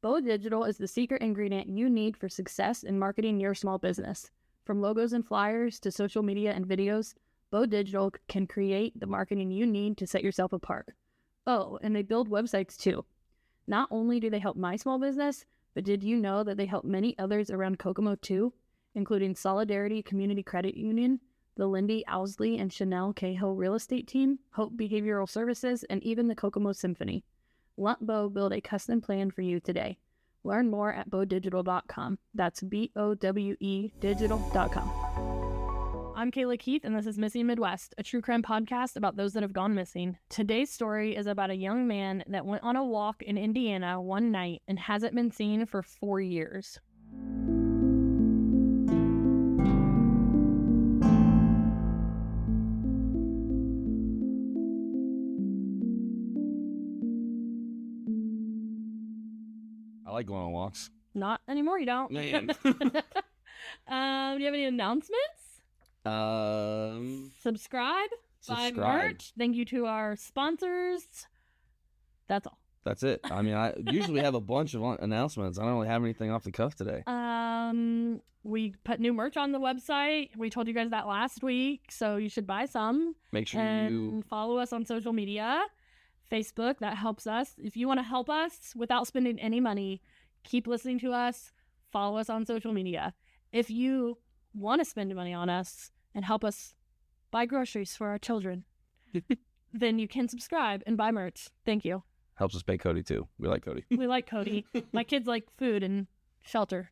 Bo Digital is the secret ingredient you need for success in marketing your small business. From logos and flyers to social media and videos, Bo Digital can create the marketing you need to set yourself apart. Oh, and they build websites too. Not only do they help my small business, but did you know that they help many others around Kokomo too, including Solidarity Community Credit Union, the Lindy Owsley and Chanel Cahill Real Estate Team, Hope Behavioral Services, and even the Kokomo Symphony. Let Bo build a custom plan for you today. Learn more at bowdigital.com. That's BOWE digital.com. I'm Kayla Keith, and this is Missing Midwest, a true crime podcast about those that have gone missing. Today's story is about a young man that went on a walk in Indiana one night and hasn't been seen for 4 years. I like going on walks. Not anymore, you don't. Man. Do you have any announcements? Subscribe. Buy merch. Thank you to our sponsors. That's all. That's it. I mean, I usually have a bunch of announcements. I don't really have anything off the cuff today. We put new merch on the website. We told you guys that last week, so you should buy some. Make sure you follow us on social media. Facebook, that helps us. If you want to help us without spending any money, keep listening to us. Follow us on social media. If you want to spend money on us and help us buy groceries for our children, then you can subscribe and buy merch. Thank you. Helps us pay Cody too. We like Cody. We like Cody. My kids like food and shelter.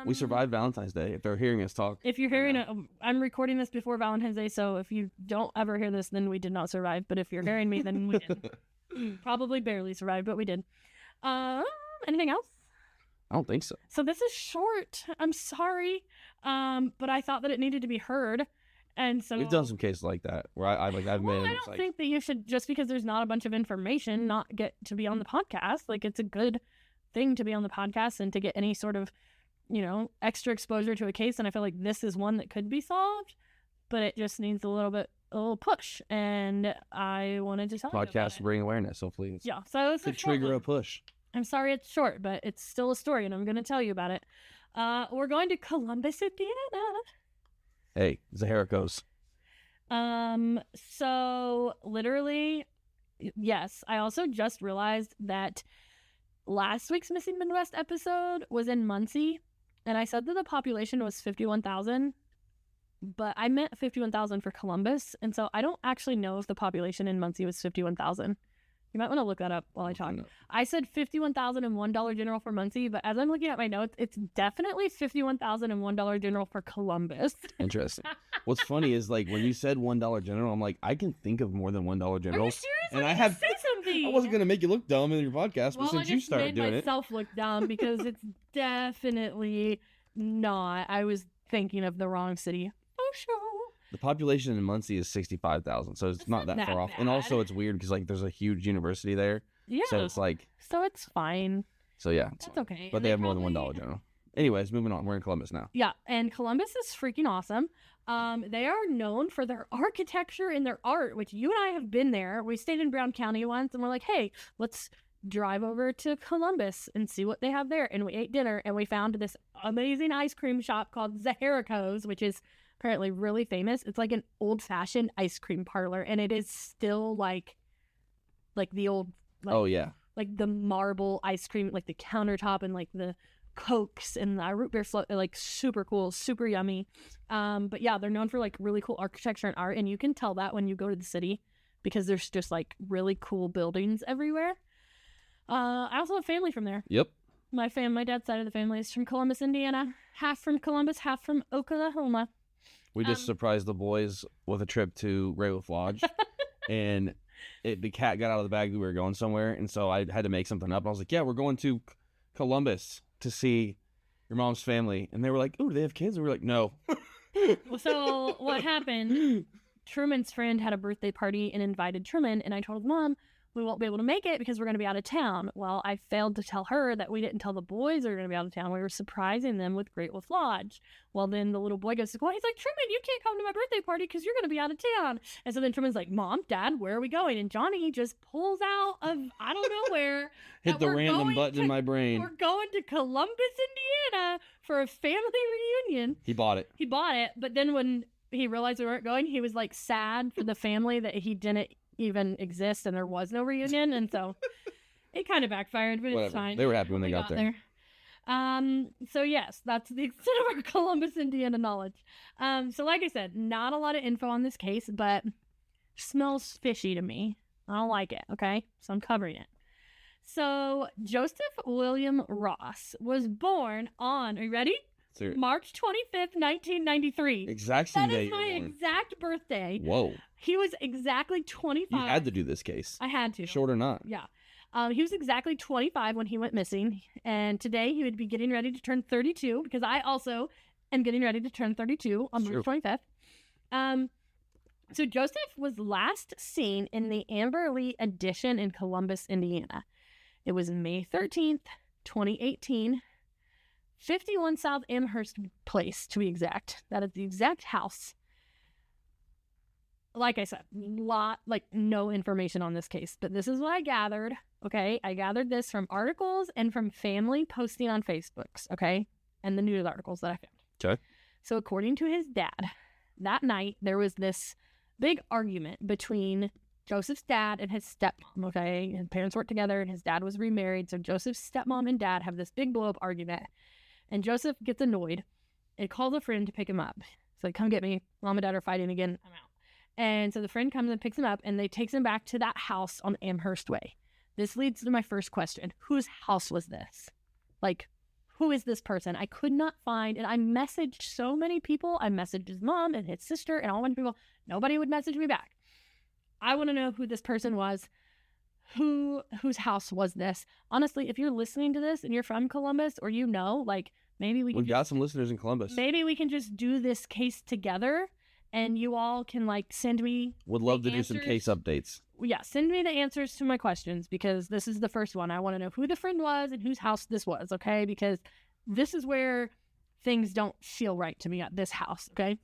We survived Valentine's Day. If they're hearing us talk. If you're hearing it, I'm recording this before Valentine's Day, so if you don't ever hear this, then we did not survive. But if you're hearing me, then we did. Probably barely survived, but we did. Anything else? I don't think so. So this is short. I'm sorry, but I thought that it needed to be heard, and so we've done some cases like that where I've been. I don't think that you should, just because there's not a bunch of information, not get to be on the podcast. Like, it's a good thing to be on the podcast and to get any sort of, extra exposure to a case. And I feel like this is one that could be solved, but it just needs a little push. And I wanted to tell you about podcast it. Bring awareness. Hopefully, so it's could trigger a push. I'm sorry it's short, but it's still a story, and I'm going to tell you about it. We're going to Columbus, Indiana. Hey, Zaharicos. So literally, yes. I also just realized that last week's Missing Midwest episode was in Muncie, and I said that the population was 51,000, but I meant 51,000 for Columbus, and so I don't actually know if the population in Muncie was 51,000. You might want to look that up while I talk. I said $51,001 general for Muncie, but as I'm looking at my notes, it's definitely $51,001 general for Columbus. Interesting. What's funny is, like, when you said $1 general, I'm like, I can think of more than $1 general. Are you serious? And I have say something. I wasn't gonna make you look dumb in your podcast, but since you started doing it, I just made myself look dumb because it's definitely not. I was thinking of the wrong city. Oh, sure. The population in Muncie is 65,000, so it's not that far off. And also, it's weird because, like, there's a huge university there. Yeah. So it's like. So it's fine. So yeah. That's okay. But they have more than $1 general. Anyways, moving on. We're in Columbus now. Yeah, and Columbus is freaking awesome. They are known for their architecture and their art, which you and I have been there. We stayed in Brown County once, and we're like, hey, let's drive over to Columbus and see what they have there. And we ate dinner, and we found this amazing ice cream shop called Zaharicos, which is apparently really famous. It's like an old-fashioned ice cream parlor, and it is still like the old, oh yeah, like the marble ice cream, like the countertop and like the Cokes and the root beer float, like super cool, super yummy. But yeah, they're known for like really cool architecture and art, and you can tell that when you go to the city because there's just like really cool buildings everywhere. I also have family from there. Yep. My dad's side of the family is from Columbus, Indiana. Half from Columbus, half from Oklahoma. We just surprised the boys with a trip to Raywolf Lodge, and the cat got out of the bag that we were going somewhere, and so I had to make something up. I was like, yeah, we're going to Columbus to see your mom's family. And they were like, oh, do they have kids? And we were like, no. So what happened, Truman's friend had a birthday party and invited Truman, and I told his mom, we won't be able to make it because we're going to be out of town. Well, I failed to tell her that we didn't tell the boys we were going to be out of town. We were surprising them with Great Wolf Lodge. Well, then the little boy goes to school. He's like, Truman, you can't come to my birthday party because you're going to be out of town. And so then Truman's like, Mom, Dad, where are we going? And Johnny just pulls out of, I don't know where. Hit the random button in my brain. We're going to Columbus, Indiana for a family reunion. He bought it. But then when he realized we weren't going, he was like sad for the family that he didn't even exist and there was no reunion. And so it kind of backfired, but it's fine. They were happy when they got there. So yes, that's the extent of our Columbus, Indiana knowledge. So like I said, not a lot of info on this case, but smells fishy to me. I don't like it. Okay. So I'm covering it. So Joseph William Ross was born on, are you ready? Sir. March 25th, 1993. Exact same day. That is my exact birthday. Whoa. He was exactly 25. You had to do this case. I had to. Short or not. Yeah. He was exactly 25 when he went missing. And today he would be getting ready to turn 32 because I also am getting ready to turn 32 on March 25th. So Joseph was last seen in the Amber Lee Addition in Columbus, Indiana. It was May 13th, 2018. 51 South Amherst Place, to be exact. That is the exact house. Like I said, no information on this case, but this is what I gathered, okay? I gathered this from articles and from family posting on Facebooks, okay? And the news articles that I found. Okay. So according to his dad, that night there was this big argument between Joseph's dad and his stepmom, okay? His parents worked together and his dad was remarried, so Joseph's stepmom and dad have this big blow-up argument. And Joseph gets annoyed and calls a friend to pick him up. He's like, come get me. Mom and Dad are fighting again. I'm out. And so the friend comes and picks him up, and they takes him back to that house on Amherst Way. This leads to my first question. Whose house was this? Like, who is this person? I could not find, and I messaged so many people. I messaged his mom and his sister and all a bunch of people. Nobody would message me back. I want to know who this person was. Whose house was this? Honestly, if you're listening to this and you're from Columbus or maybe we've got some listeners in Columbus. Maybe we can just do this case together and you all can send me. Would love to do some case updates. Yeah, send me the answers to my questions because this is the first one. I want to know who the friend was and whose house this was, okay? Because this is where things don't feel right to me at this house, okay?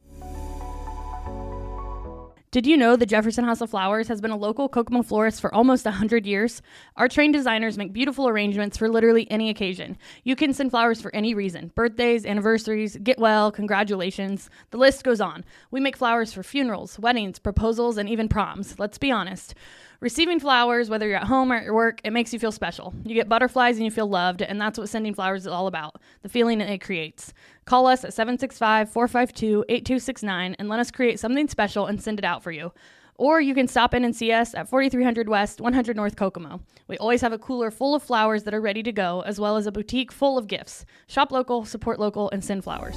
Did you know the Jefferson House of Flowers has been a local Kokomo florist for almost 100 years? Our trained designers make beautiful arrangements for literally any occasion. You can send flowers for any reason. Birthdays, anniversaries, get well, congratulations. The list goes on. We make flowers for funerals, weddings, proposals, and even proms. Let's be honest. Receiving flowers, whether you're at home or at your work, it makes you feel special. You get butterflies and you feel loved, and that's what sending flowers is all about, the feeling it creates. Call us at 765-452-8269 and let us create something special and send it out for you. Or you can stop in and see us at 4300 West, 100 North Kokomo. We always have a cooler full of flowers that are ready to go, as well as a boutique full of gifts. Shop local, support local, and send flowers.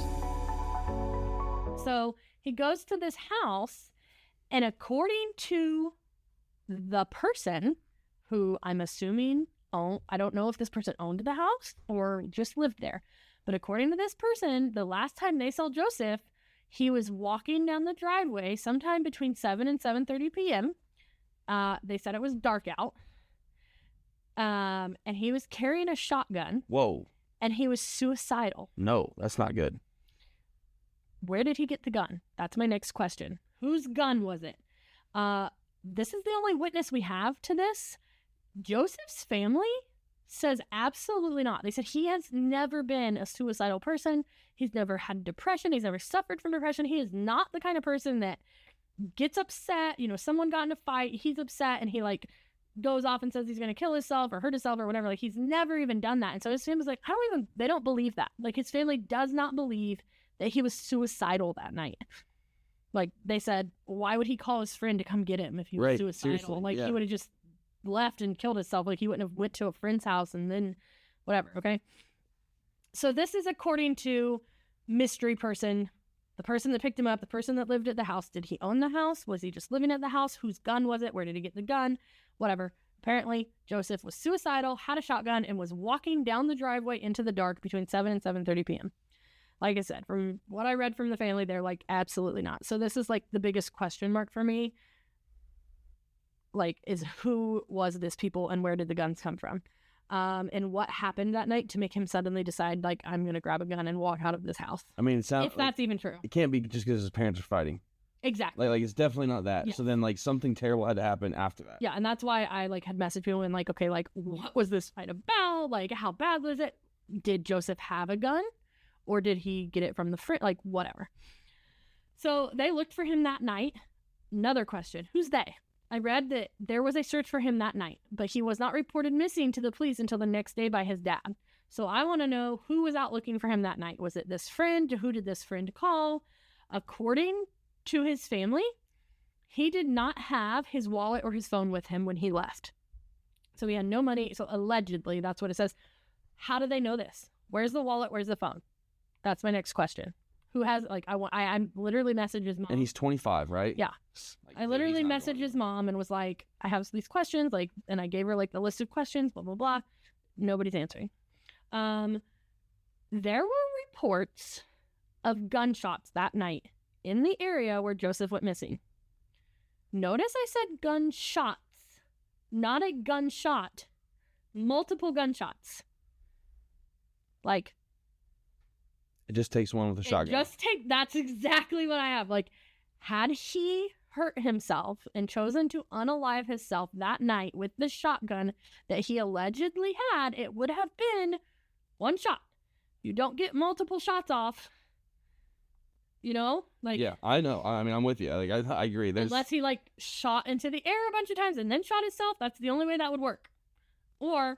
So he goes to this house, and according to the person who I'm assuming I don't know if this person owned the house or just lived there, but according to this person, the last time they saw Joseph, he was walking down the driveway sometime between 7 and 7:30 p.m. They said it was dark out, and he was carrying a shotgun. Whoa. And he was suicidal. No, that's not good. Where did he get the gun? That's my next question. Whose gun was it? This is the only witness we have to this. Joseph's family says absolutely not. They said he has never been a suicidal person. He's never had depression. He's never suffered from depression. He is not the kind of person that gets upset. Someone got in a fight. He's upset and he goes off and says he's going to kill himself or hurt himself or whatever. He's never even done that. And so his family's they don't believe that. His family does not believe that he was suicidal that night. They said, why would he call his friend to come get him if he was suicidal? Yeah. He would have just left and killed himself. He wouldn't have went to a friend's house and then whatever, okay? So this is according to mystery person, the person that picked him up, the person that lived at the house. Did he own the house? Was he just living at the house? Whose gun was it? Where did he get the gun? Whatever. Apparently, Joseph was suicidal, had a shotgun, and was walking down the driveway into the dark between 7 and 7:30 p.m. Like I said, from what I read from the family, they're absolutely not. So this is the biggest question mark for me. like, is who was this people and where did the guns come from? And what happened that night to make him suddenly decide, like, I'm going to grab a gun and walk out of this house. I mean, it sounds if that's even true. It can't be just because his parents are fighting. Exactly. Like it's definitely not that. Yeah. So then, like, something terrible had to happen after that. Yeah, and that's why I, like, had messaged people and, like, okay, like, what was this fight about? Like, how bad was it? Did Joseph have a gun? Or did he get it from the friend? Like, whatever. So they looked for him that night. Another question. Who's they? I read that there was a search for him that night, but he was not reported missing to the police until the next day by his dad. So I want to know who was out looking for him that night. Was it this friend? Who did this friend call? According to his family, he did not have his wallet or his phone with him when he left. So he had no money. So allegedly, that's what it says. How do they know this? Where's the wallet? Where's the phone? That's my next question. Who has, like, I literally messaged his mom. And he's 25, right? Yeah. Like, I literally messaged his mom and was like, I have these questions, like, and I gave her, like, the list of questions, blah, blah, blah. Nobody's answering. There were reports of gunshots that night in the area where Joseph went missing. Notice I said gunshots, not a gunshot. Multiple gunshots. Like, it just takes one with a shotgun. That's exactly what I have. Like, had he hurt himself and chosen to unalive himself that night with the shotgun that he allegedly had, it would have been one shot. You don't get multiple shots off. You know? Like, yeah, I know. I mean, I'm with you. Like, I agree. Unless he, like, shot into the air a bunch of times and then shot himself, that's the only way that would work. Or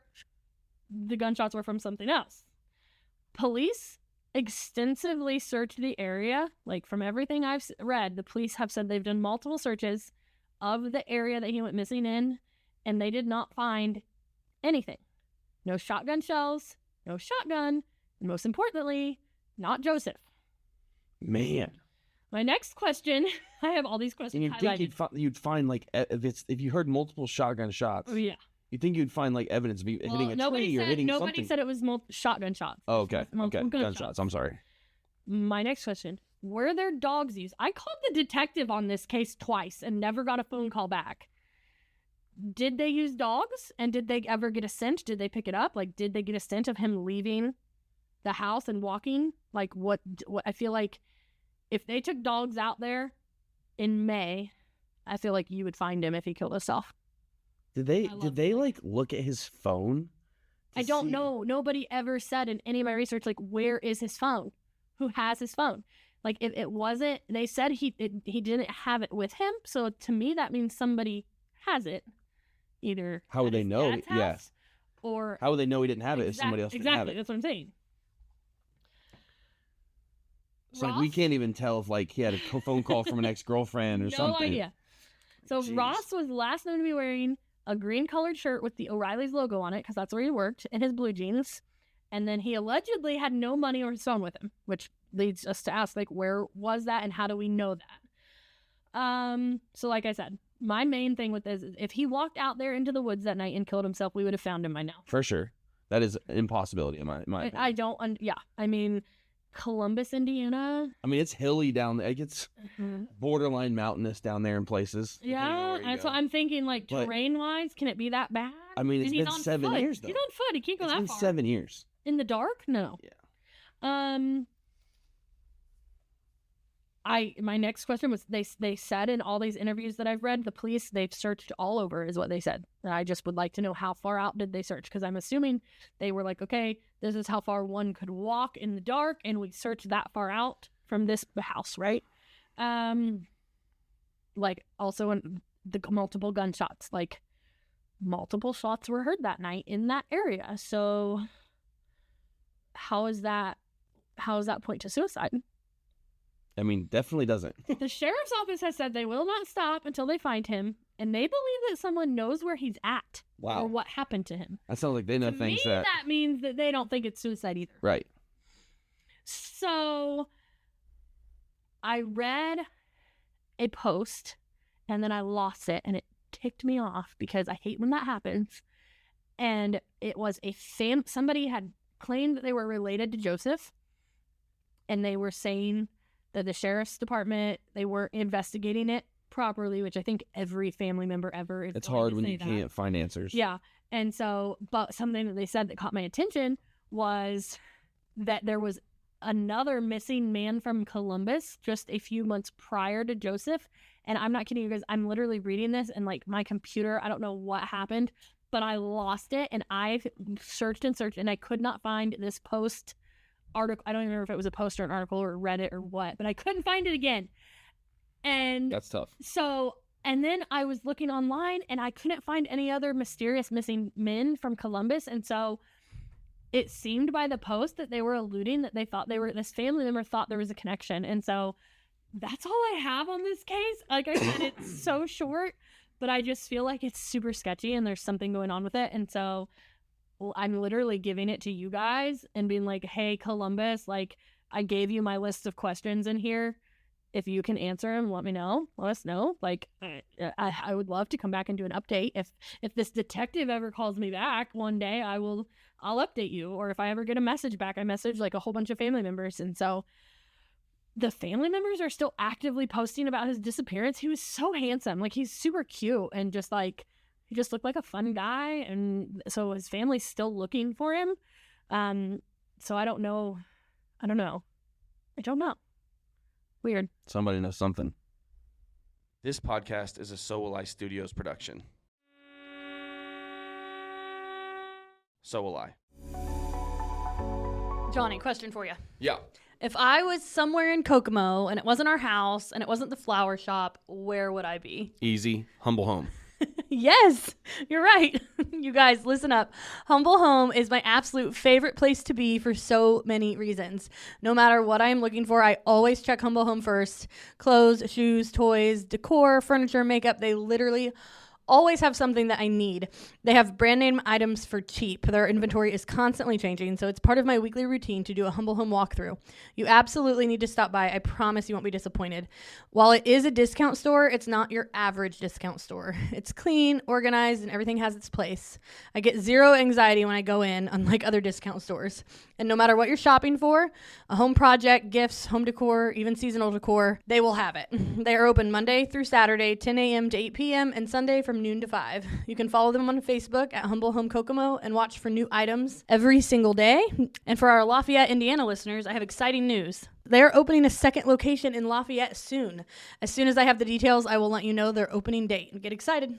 the gunshots were from something else. Police extensively searched the area. Like, from everything I've read, the police have said they've done multiple searches of the area that he went missing in, and they did not find anything. No shotgun shells, no shotgun, and most importantly, not Joseph. Man. My next question, I have all these questions and highlighted. Think you'd find, like, if you heard multiple shotgun shots. Oh, yeah. You think you'd find, like, evidence of hitting a tree or hitting something? Nobody said it was shotgun shots. Oh, okay. Multiple Gunshots. I'm sorry. My next question. Were there dogs used? I called the detective on this case twice and never got a phone call back. Did they use dogs? And did they ever get a scent? Did they pick it up? Like, did they get a scent of him leaving the house and walking? Like, what I feel like if they took dogs out there in May, I feel like you would find him if he killed himself. Did they like look at his phone? I don't know. Nobody ever said in any of my research, like, where is his phone? Who has his phone? Like, if it wasn't, they said he didn't have it with him. So to me, that means somebody has it. Either how would they know? Yes. Or how would they know he didn't have it if somebody else didn't have it? Exactly. That's what I'm saying. So like, we can't even tell if, like, he had a phone call from an ex-girlfriend or something. No idea. So Jeez. Ross was last known to be wearing a green colored shirt with the O'Reilly's logo on it, because that's where he worked, and his blue jeans. And then he allegedly had no money or his phone with him, which leads us to ask, like, where was that and how do we know that? So like I said, my main thing with this is if he walked out there into the woods that night and killed himself, we would have found him by now. For sure. That is an impossibility in my opinion. I don't, yeah. I mean, Columbus, Indiana. I mean, it's hilly down there. Like, it's borderline mountainous down there in places. Yeah, and so I'm thinking, like, terrain-wise, can it be that bad? I mean, it's been 7 foot. years, though. He's on foot. He can't go that far. It's been 7 years. In the dark? No. Yeah. My next question was, they said in all these interviews that I've read, the police, they've searched all over is what they said. And I just would like to know, how far out did they search? Because I'm assuming they were like, okay, this is how far one could walk in the dark, and we searched that far out from this house, right? Like, also in the multiple gunshots, like, multiple shots were heard that night in that area. So how is that point to suicide? I mean, definitely doesn't. The sheriff's office has said they will not stop until they find him, and they believe that someone knows where he's at. Wow. Or what happened to him. That sounds like they know to things me, that means that they don't think it's suicide either. Right. So I read a post, and then I lost it, and it ticked me off because I hate when that happens. And it was somebody had claimed that they were related to Joseph, and they were saying that the sheriff's department, they weren't investigating it properly, which I think every family member ever is. It's going hard to when say you that. can't find answers. Yeah. And so, but something that they said that caught my attention was that there was another missing man from Columbus just a few months prior to Joseph. And I'm not kidding you guys. I'm literally reading this and like my computer, I don't know what happened, but I lost it. And I've searched and searched and I could not find this post article. I don't even remember if it was a post or an article or Reddit or what, but I couldn't find it again. And That's tough. So, and then I was looking online and I couldn't find any other mysterious missing men from Columbus. And so it seemed by the post that they were alluding that they thought this family member thought there was a connection. And so that's all I have on this case. Like I said, it's so short, but I just feel like it's super sketchy and there's something going on with it. And so I'm literally giving it to you guys and being like, hey, Columbus, like I gave you my list of questions in here. If you can answer them, let me know. Let us know. Like, I would love to come back and do an update. If this detective ever calls me back one day, I'll update you. Or if I ever get a message back, I message like a whole bunch of family members. And so the family members are still actively posting about his disappearance. He was so handsome. Like, he's super cute and just like, he just looked like a fun guy. And so his family's still looking for him. So I don't know. Weird. Somebody knows something. This podcast is a So.Will.I.Studos production. So will I. Johnny, question for you. Yeah. If I was somewhere in Kokomo and it wasn't our house and it wasn't the flower shop, where would I be? Easy. Humble home. Yes, you're right. You guys, listen up. Humble Home is my absolute favorite place to be for so many reasons. No matter what I'm looking for, I always check Humble Home first. Clothes, shoes, toys, decor, furniture, makeup, they literally always have something that I need. They have brand name items for cheap. Their inventory is constantly changing, so it's part of my weekly routine to do a Humble Home walkthrough. You absolutely need to stop by. I promise you won't be disappointed. While it is a discount store, it's not your average discount store. It's clean, organized, and everything has its place. I get zero anxiety when I go in, unlike other discount stores. And no matter what you're shopping for, a home project, gifts, home decor, even seasonal decor, they will have it. They are open Monday through Saturday, 10 a.m. to 8 p.m., and Sunday from noon to 5. You can follow them on Facebook at Humble Home Kokomo and watch for new items every single day. And for our Lafayette, Indiana listeners, I have exciting news. They're opening a second location in Lafayette soon. As soon as I have the details, I will let you know their opening date. Get excited.